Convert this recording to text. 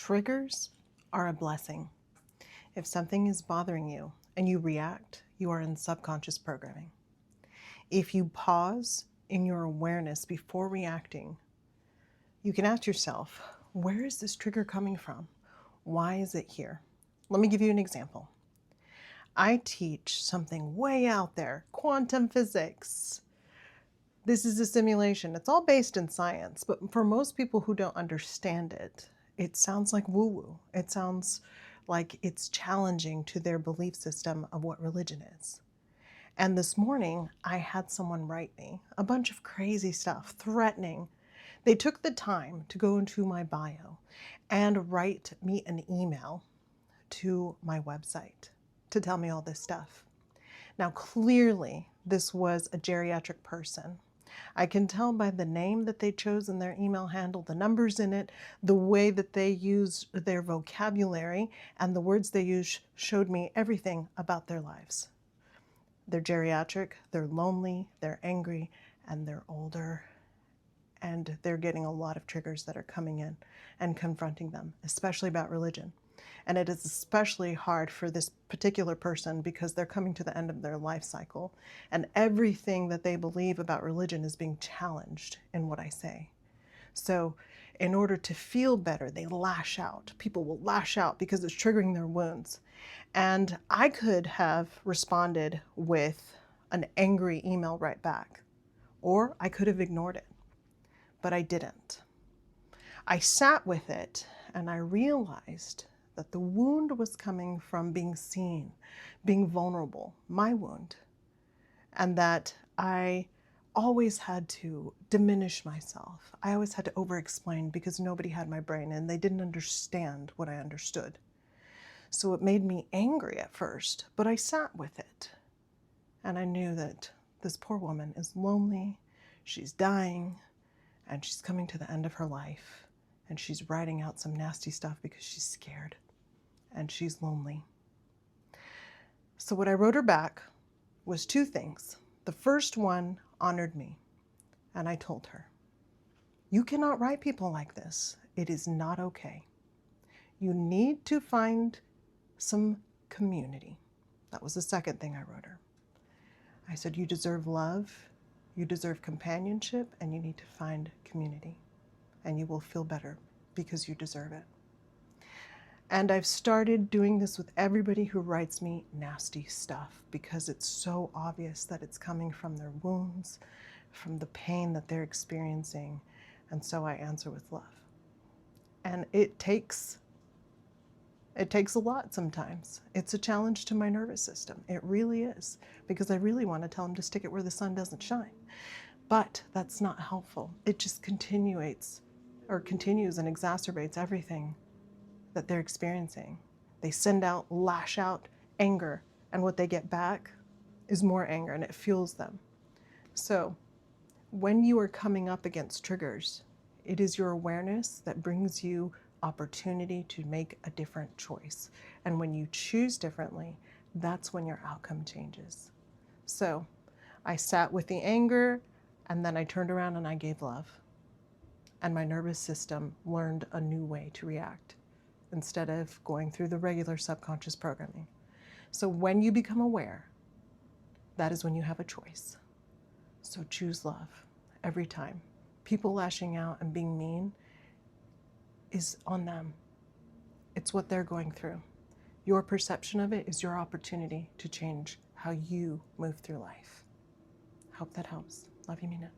Triggers are a blessing. If something is bothering you and you react, you are in subconscious programming. If you pause in your awareness before reacting, you can ask yourself, where is this trigger coming from? Why is it here? Let me give you an example. I teach something way out there, quantum physics. This is a simulation. It's all based in science, but for most people who don't understand it, it sounds like woo-woo. It sounds like it's challenging to their belief system of what religion is. And this morning, I had someone write me a bunch of crazy stuff, threatening. They took the time to go into my bio and write me an email to my website to tell me all this stuff. Now, clearly, this was a geriatric person. I can tell by the name that they chose in their email handle, the numbers in it, the way that they use their vocabulary, and the words they use showed me everything about their lives. They're geriatric, they're lonely, they're angry, and they're older. And they're getting a lot of triggers that are coming in and confronting them, especially about religion. And it is especially hard for this particular person because they're coming to the end of their life cycle, and everything that they believe about religion is being challenged in what I say. So in order to feel better, they lash out. People will lash out because it's triggering their wounds. And I could have responded with an angry email right back, or I could have ignored it, but I didn't. I sat with it and I realized that the wound was coming from being seen, being vulnerable, my wound, and that I always had to diminish myself. I always had to over-explain because nobody had my brain and they didn't understand what I understood. So it made me angry at first, but I sat with it. And I knew that this poor woman is lonely, she's dying, and she's coming to the end of her life. And she's writing out some nasty stuff because she's scared and she's lonely. So what I wrote her back was two things. The first one honored me, and I told her, you cannot write people like this. It is not okay. You need to find some community. That was the second thing I wrote her. I said, you deserve love, you deserve companionship, and you need to find community, and you will feel better because you deserve it. And I've started doing this with everybody who writes me nasty stuff because it's so obvious that it's coming from their wounds, from the pain that they're experiencing. And so I answer with love. And it takes a lot sometimes. It's a challenge to my nervous system. It really is, because I really want to tell them to stick it where the sun doesn't shine. But that's not helpful. It just continues and exacerbates everything that they're experiencing. They send out, lash out anger, and what they get back is more anger, and it fuels them. So when you are coming up against triggers, it is your awareness that brings you opportunity to make a different choice. And when you choose differently, that's when your outcome changes. So I sat with the anger, and then I turned around and I gave love. And my nervous system learned a new way to react instead of going through the regular subconscious programming. So when you become aware, that is when you have a choice. So choose love every time. People lashing out and being mean is on them. It's what they're going through. Your perception of it is your opportunity to change how you move through life. Hope that helps. Love you, mean it.